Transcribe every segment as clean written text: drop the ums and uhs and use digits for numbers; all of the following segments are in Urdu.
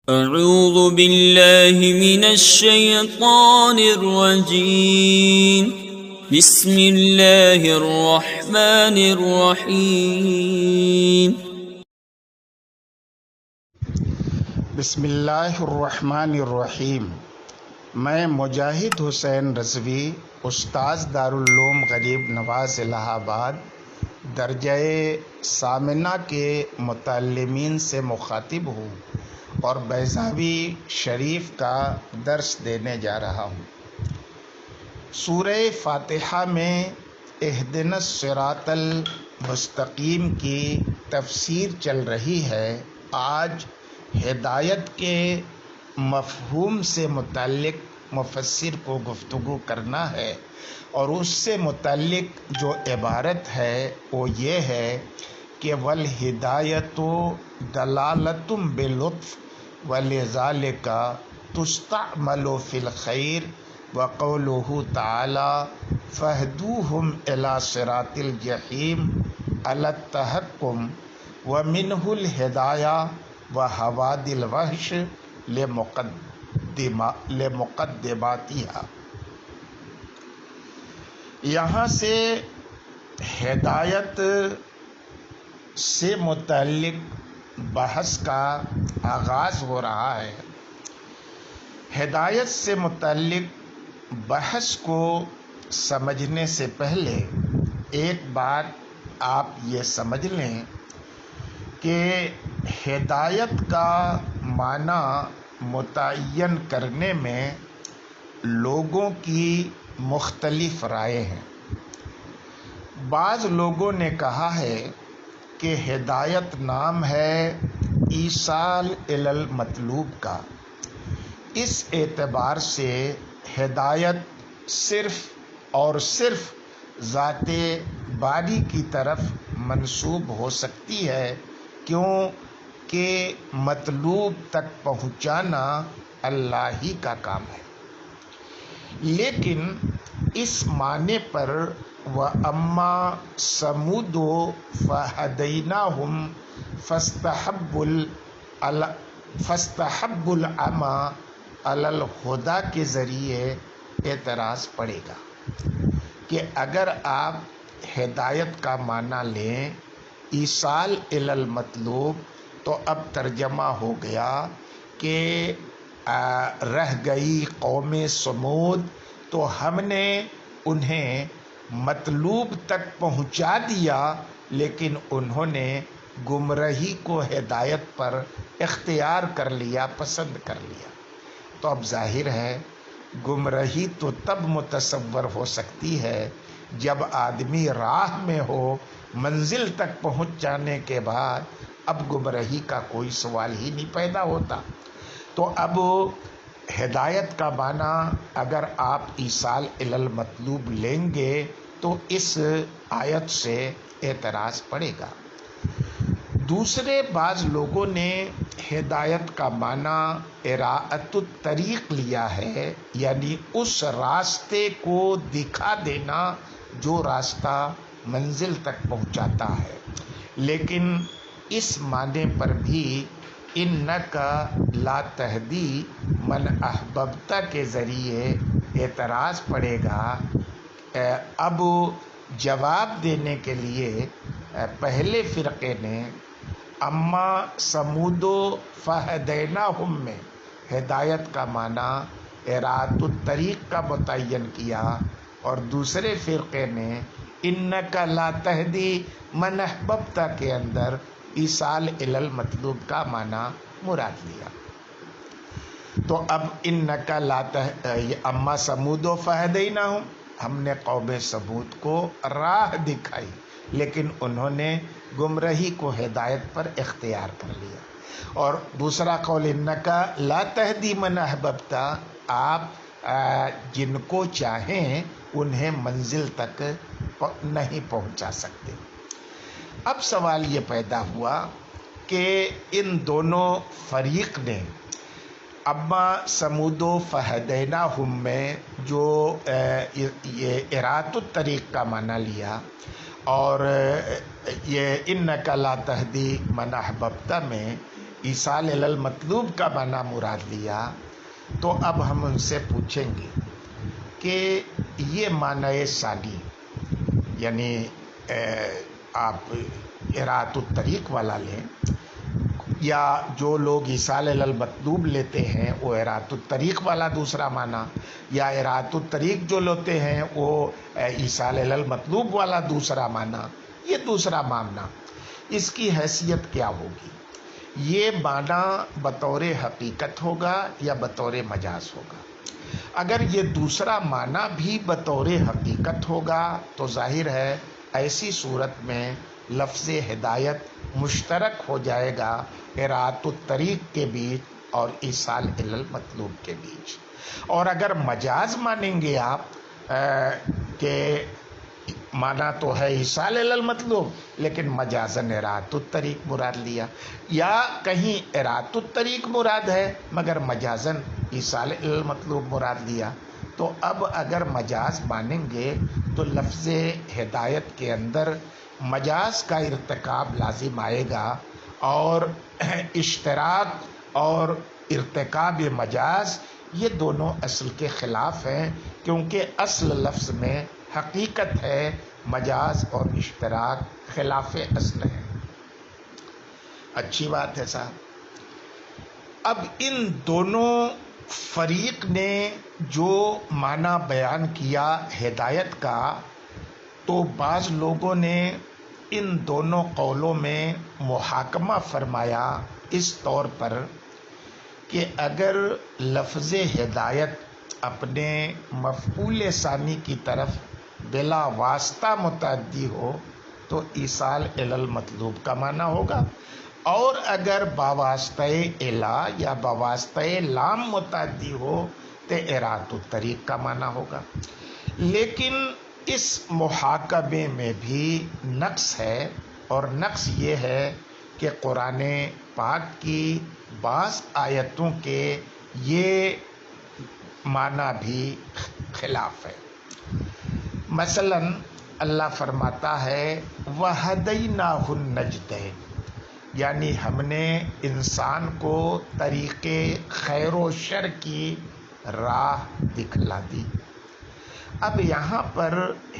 اعوذ باللہ من الشیطان الرجیم بسم اللہ الرحمن الرحیم بسم اللہ الرحمن الرحیم۔ میں مجاہد حسین رضوی، استاذ دارالعلوم غریب نواز الہ آباد، درجہ ثامنہ کے متعلمین سے مخاطب ہوں اور بیضاوی شریف کا درس دینے جا رہا ہوں۔ سورہ فاتحہ میں اہدنا الصراط المستقیم کی تفسیر چل رہی ہے۔ آج ہدایت کے مفہوم سے متعلق مفسر کو گفتگو کرنا ہے، اور اس سے متعلق جو عبارت ہے وہ یہ ہے کہ والہدایۃ دلالۃ بلطف ولذالک تستعمل فی الخیر، وقولہ تعالی فاہدوہم الی صراط الجحیم علی التحکم ومنہ الہدایہ وحواد الوحش لمقدماتہا۔ یہاں سے ہدایت سے متعلق بحث کا آغاز ہو رہا ہے۔ ہدایت سے متعلق بحث کو سمجھنے سے پہلے ایک بات آپ یہ سمجھ لیں کہ ہدایت کا معنی متعین کرنے میں لوگوں کی مختلف رائے ہیں۔ بعض لوگوں نے کہا ہے کہ ہدایت نام ہے ایصال الی المطلوب کا۔ اس اعتبار سے ہدایت صرف اور صرف ذات باری کی طرف منسوب ہو سکتی ہے، کیونکہ مطلوب تک پہنچانا اللہ ہی کا کام ہے۔ لیکن اس معنی پر وَأَمَّا ثَمُودُ فَهَدَيْنَاهُمْ فَاسْتَحَبُّوا الْعَمَىٰ عَلَى الْهُدَىٰ کے ذریعے اعتراض پڑے گا کہ اگر آپ ہدایت کا معنی لیں ایصال الی المطلوب، تو اب ترجمہ ہو گیا کہ رہ گئی قوم سمود، تو ہم نے انہیں مطلوب تک پہنچا دیا، لیکن انہوں نے گمراہی کو ہدایت پر اختیار کر لیا، پسند کر لیا۔ تو اب ظاہر ہے گمراہی تو تب متصور ہو سکتی ہے جب آدمی راہ میں ہو، منزل تک پہنچ جانے کے بعد اب گمراہی کا کوئی سوال ہی نہیں پیدا ہوتا۔ تو اب ہدایت کا معنی اگر آپ ایصال الی المطلوب لیں گے تو اس آیت سے اعتراض پڑے گا۔ دوسرے بعض لوگوں نے ہدایت کا معنی اراءۃ الطریق لیا ہے، یعنی اس راستے کو دکھا دینا جو راستہ منزل تک پہنچاتا ہے۔ لیکن اس معنی پر بھی انک لا تہدی من احببت کے ذریعے اعتراض پڑے گا۔ اب جواب دینے کے لیے پہلے فرقے نے اما ثمود فہدیناہم میں ہدایت کا معنی اراءۃ الطریق کا متعین کیا، اور دوسرے فرقے نے انک لا تہدی من احببت کے اندر ایصال الی المطلوب کا معنی مراد لیا۔ تو اب انک لا اما ثمود فہدیناہم، ہم نے قوم ثمود کو راہ دکھائی، لیکن انہوں نے گمراہی کو ہدایت پر اختیار کر لیا۔ اور دوسرا قول انک لا تہدی من احببت، آپ جن کو چاہیں انہیں منزل تک نہیں پہنچا سکتے۔ اب سوال یہ پیدا ہوا کہ ان دونوں فریق نے اما ثمود فہدیناہم میں جو یہ اراءۃ الطریق کا معنی لیا، اور یہ انک لا تہدی من احببت میں ایصال الی المطلوب کا معنی مراد لیا تو اب ہم ان سے پوچھیں گے کہ یہ معنی ثانی یعنی آپ اراۃ الطریق والا لیں یا جو لوگ ایصال الی المطلوب لیتے ہیں وہ اراۃ الطریق والا دوسرا معنی، یا اراۃ الطریق جو لیتے ہیں وہ ایصال الی المطلوب والا دوسرا معنی، یہ دوسرا معاملہ اس کی حیثیت کیا ہوگی؟ یہ معنی بطور حقیقت ہوگا یا بطور مجاز ہوگا؟ اگر یہ دوسرا معنی بھی بطور حقیقت ہوگا تو ظاہر ہے ایسی صورت میں لفظ ہدایت مشترک ہو جائے گا اراۃ الطریق کے بیچ اور ایصال الی المطلوب کے بیچ۔ اور اگر مجاز مانیں گے آپ کہ مانا تو ہے ایصال الی المطلوب لیکن مجازاً اراۃ الطریق مراد لیا، یا کہیں اراۃ الطریق مراد ہے مگر مجازاً ایصال الی المطلوب مراد لیا، تو اب اگر مجاز مانیں گے تو لفظ ہدایت کے اندر مجاز کا ارتکاب لازم آئے گا، اور اشتراک اور ارتکاب مجاز یہ دونوں اصل کے خلاف ہیں، کیونکہ اصل لفظ میں حقیقت ہے، مجاز اور اشتراک خلاف اصل ہے۔ اچھی بات ہے صاحب۔ اب ان دونوں فریق نے جو معنی بیان کیا ہدایت کا، تو بعض لوگوں نے ان دونوں قولوں میں محاکمہ فرمایا اس طور پر کہ اگر لفظ ہدایت اپنے مفعول ثانی کی طرف بلا واسطہ متعدی ہو تو ایصال الی المطلوب کا معنی ہوگا، اور اگر بواسطہ الی یا بواسطہ لام متعدی ہو تو اراۃ الطریق کا معنی ہوگا۔ لیکن اس محاکمے میں بھی نقص ہے، اور نقص یہ ہے کہ قرآن پاک کی بعض آیتوں کے یہ معنی بھی خلاف ہے۔ مثلا اللہ فرماتا ہے وَهَدَيْنَاهُ النَّجْدَيْنِ، یعنی ہم نے انسان کو طریق خیر و شر کی راہ دکھلا دی۔ اب یہاں پر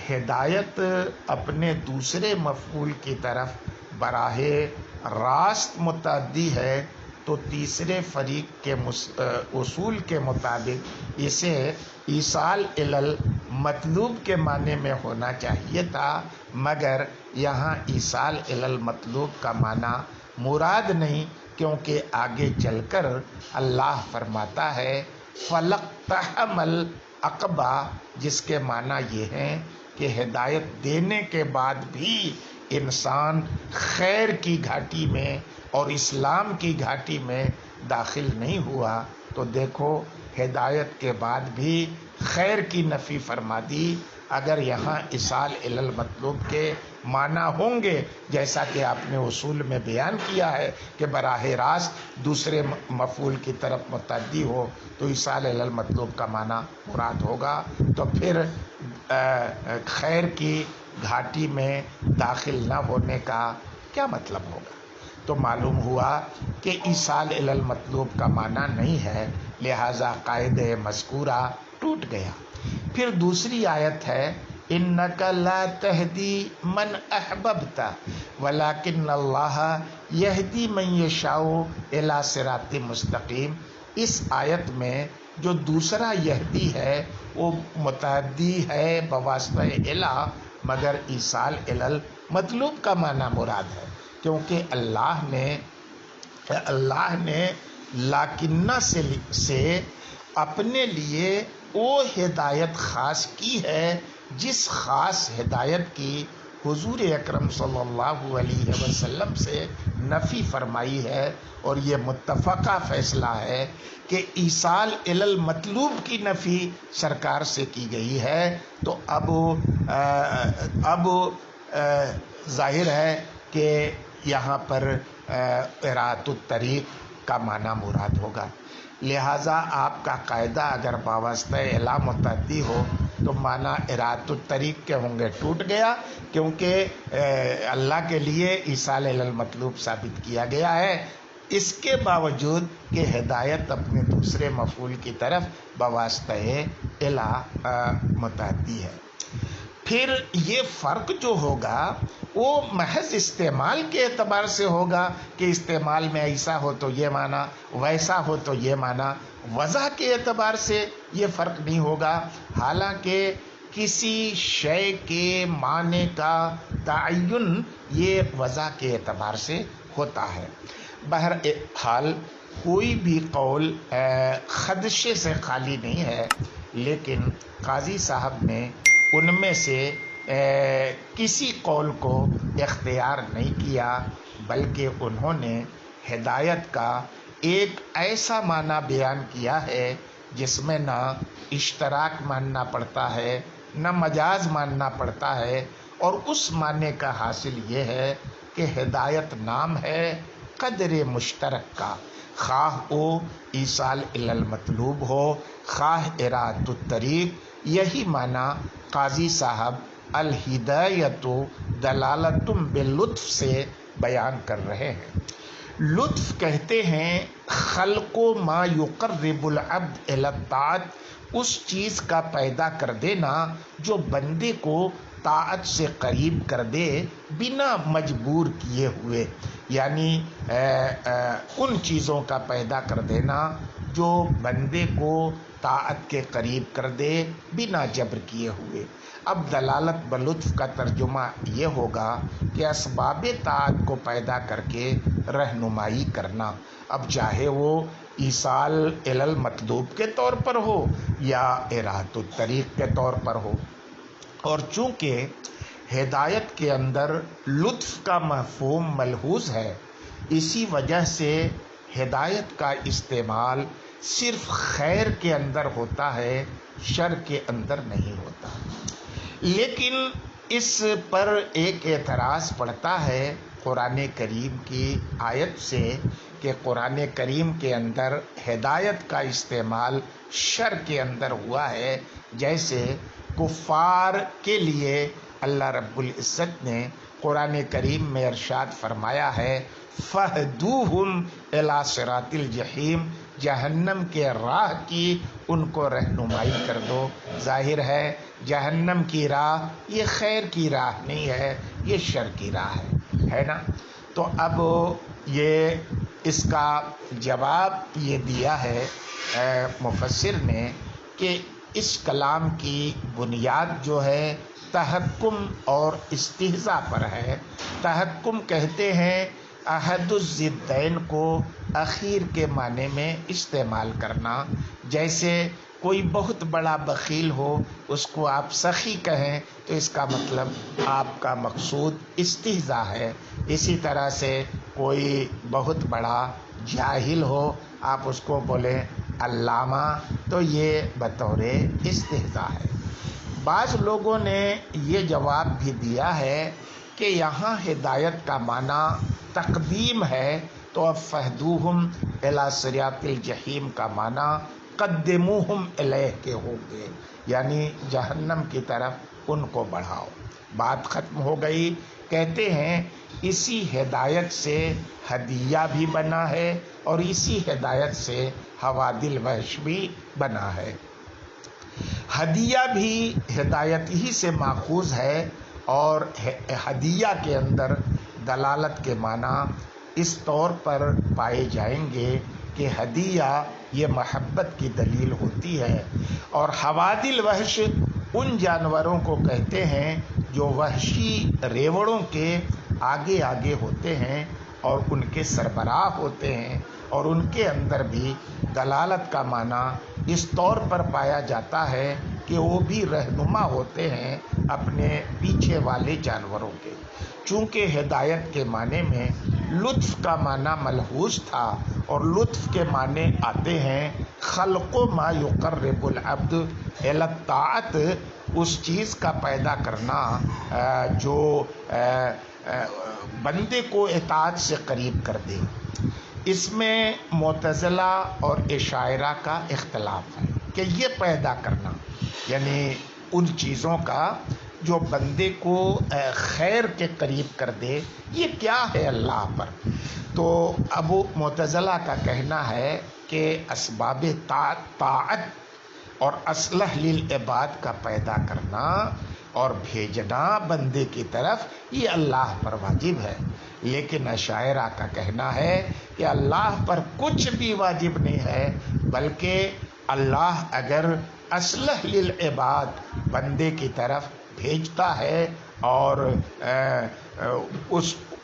ہدایت اپنے دوسرے مفعول کی طرف براہ راست متعدی ہے، تو تیسرے فریق کے اصول کے مطابق اسے ایصال الی المطلوب کے معنی میں ہونا چاہیے تھا، مگر یہاں ایصال الی المطلوب کا معنی مراد نہیں، کیونکہ آگے چل کر اللہ فرماتا ہے فَلَقْتَحَمَ الْعَقَبَةَ، جس کے معنی یہ ہیں کہ ہدایت دینے کے بعد بھی انسان خیر کی گھاٹی میں اور اسلام کی گھاٹی میں داخل نہیں ہوا، تو دیکھو ہدایت کے بعد بھی خیر کی نفی فرما دی۔ اگر یہاں ایصال الی المطلوب کے معنی ہوں گے جیسا کہ آپ نے اصول میں بیان کیا ہے کہ براہ راست دوسرے مفعول کی طرف متعدی ہو تو ایصال الی المطلوب کا معنی مراد ہوگا، تو پھر خیر کی گھاٹی میں داخل نہ ہونے کا کیا مطلب ہوگا؟ تو معلوم ہوا کہ ایصال الی المطلوب کا معنی نہیں ہے، لہذا قاعدہ مذکورہ ٹوٹ گیا۔ پھر دوسری آیت ہے انک لا تہدی من احببت ولکن اللہ یہدی من یشاء الی صراط مستقیم۔ اس آیت میں جو دوسرا یہدی ہے وہ متعدی ہے بواسطہ الی، مگر ایصال الی المطلوب کا معنی مراد ہے، کیونکہ اللہ نے لاکنہ سے اپنے لیے وہ ہدایت خاص کی ہے جس خاص ہدایت کی حضور اکرم صلی اللہ علیہ وسلم سے نفی فرمائی ہے، اور یہ متفقہ فیصلہ ہے کہ ایصال الی المطلوب کی نفی سرکار سے کی گئی ہے، تو اب ظاہر ہے کہ یہاں پر اراۃ الطریق کا معنی مراد ہوگا۔ لہٰذا آپ کا قاعدہ اگر بواسطہ الی متعدی ہو تو معنی اراۃ الطریق کے ہوں گے، ٹوٹ گیا، کیونکہ اللہ کے لیے ایصال الی المطلوب ثابت کیا گیا ہے، اس کے باوجود کہ ہدایت اپنے دوسرے مفعول کی طرف بواسطہ الی متعدی ہے۔ پھر یہ فرق جو ہوگا وہ محض استعمال کے اعتبار سے ہوگا کہ استعمال میں ایسا ہو تو یہ معنی، ویسا ہو تو یہ معنی، وضع کے اعتبار سے یہ فرق نہیں ہوگا، حالانکہ کسی شے کے معنی کا تعین یہ وضع کے اعتبار سے ہوتا ہے۔ بہرحال کوئی بھی قول خدشے سے خالی نہیں ہے، لیکن قاضی صاحب نے ان میں سے کسی قول کو اختیار نہیں کیا، بلکہ انہوں نے ہدایت کا ایک ایسا معنی بیان کیا ہے جس میں نہ اشتراک ماننا پڑتا ہے نہ مجاز ماننا پڑتا ہے، اور اس معنی کا حاصل یہ ہے کہ ہدایت نام ہے قدر مشترک کا، خواہ او ایصال الی المطلوب ہو خواہ ارادۃ الطریق۔ یہی معنی قاضی صاحب الہدایۃ دلالۃ باللطف سے بیان کر رہے ہیں۔ لطف کہتے ہیں خلق ما یقرب العبد الی الطاعت، اس چیز کا پیدا کر دینا جو بندے کو طاعت سے قریب کر دے بنا مجبور کیے ہوئے، یعنی ان چیزوں کا پیدا کر دینا جو بندے کو طاعت کے قریب کر دے بنا جبر کیے ہوئے۔ اب دلالت بلطف کا ترجمہ یہ ہوگا کہ اسباب طاعت کو پیدا کر کے رہنمائی کرنا، اب چاہے وہ ایصال الی المطلوب کے طور پر ہو یا ارادۃ الطریق کے طور پر ہو۔ اور چونکہ ہدایت کے اندر لطف کا مفہوم ملحوظ ہے، اسی وجہ سے ہدایت کا استعمال صرف خیر کے اندر ہوتا ہے، شر کے اندر نہیں ہوتا۔ لیکن اس پر ایک اعتراض پڑتا ہے قرآن کریم کی آیت سے کہ قرآن کریم کے اندر ہدایت کا استعمال شر کے اندر ہوا ہے، جیسے کفار کے لیے اللہ رب العزت نے قرآن کریم میں ارشاد فرمایا ہے فَاهْدُوهُمْ إِلَىٰ صِرَاطِ الْجَحِيمِ، جہنم کے راہ کی ان کو رہنمائی کر دو۔ ظاہر ہے جہنم کی راہ یہ خیر کی راہ نہیں ہے، یہ شر کی راہ ہے نا۔ تو اب یہ اس کا جواب یہ دیا ہے مفسر نے کہ اس کلام کی بنیاد جو ہے تحکم اور استہزاء پر ہے۔ تحکم کہتے ہیں احد الضدین کو اخیر کے معنی میں استعمال کرنا، جیسے کوئی بہت بڑا بخیل ہو اس کو آپ سخی کہیں تو اس کا مطلب آپ کا مقصود استہزاء ہے۔ اسی طرح سے کوئی بہت بڑا جاہل ہو آپ اس کو بولیں علامہ تو یہ بطور استہزاء ہے۔ بعض لوگوں نے یہ جواب بھی دیا ہے کہ یہاں ہدایت کا معنی تقدیم ہے تو اب فہدوہم الی صراط الجحیم کا معنی قدموہم الیہ کے ہوں گے، یعنی جہنم کی طرف ان کو بڑھاؤ۔ بات ختم ہو گئی۔ کہتے ہیں اسی ہدایت سے ہدیہ بھی بنا ہے اور اسی ہدایت سے حوادل وحش بھی بنا ہے۔ ہدیہ بھی ہدایت ہی سے ماخوذ ہے، اور ہدیہ کے اندر دلالت کے معنی اس طور پر پائے جائیں گے کہ ہدیہ یہ محبت کی دلیل ہوتی ہے، اور حوادل وحش ان جانوروں کو کہتے ہیں جو وحشی ریوڑوں کے آگے آگے ہوتے ہیں اور ان کے سربراہ ہوتے ہیں، اور ان کے اندر بھی دلالت کا معنی اس طور پر پایا جاتا ہے کہ وہ بھی رہنما ہوتے ہیں اپنے پیچھے والے جانوروں کے۔ چونکہ ہدایت کے معنی میں لطف کا معنی ملحوظ تھا، اور لطف کے معنی آتے ہیں خلق ما یقرب العبد الی الطاعت، اس چیز کا پیدا کرنا جو بندے کو اطاعت سے قریب کر دے۔ اس میں معتزلہ اور اشاعرہ کا اختلاف ہے کہ یہ پیدا کرنا یعنی ان چیزوں کا جو بندے کو خیر کے قریب کر دے، یہ کیا ہے اللہ پر؟ تو ابو معتزلہ کا کہنا ہے کہ اسباب طاعت اور اصلح للعباد کا پیدا کرنا اور بھیجنا بندے کی طرف، یہ اللہ پر واجب ہے۔ لیکن اشاعرہ کا کہنا ہے کہ اللہ پر کچھ بھی واجب نہیں ہے، بلکہ اللہ اگر اصلح للعباد بندے کی طرف بھیجتا ہے اور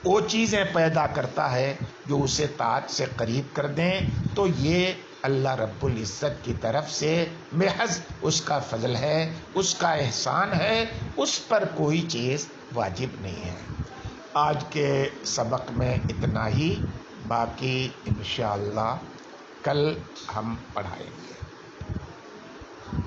وہ چیزیں پیدا کرتا ہے جو اسے طاعت سے قریب کر دیں، تو یہ اللہ رب العزت کی طرف سے محض اس کا فضل ہے، اس کا احسان ہے، اس پر کوئی چیز واجب نہیں ہے۔ آج کے سبق میں اتنا ہی، باقی انشاءاللہ کل ہم پڑھائیں گے۔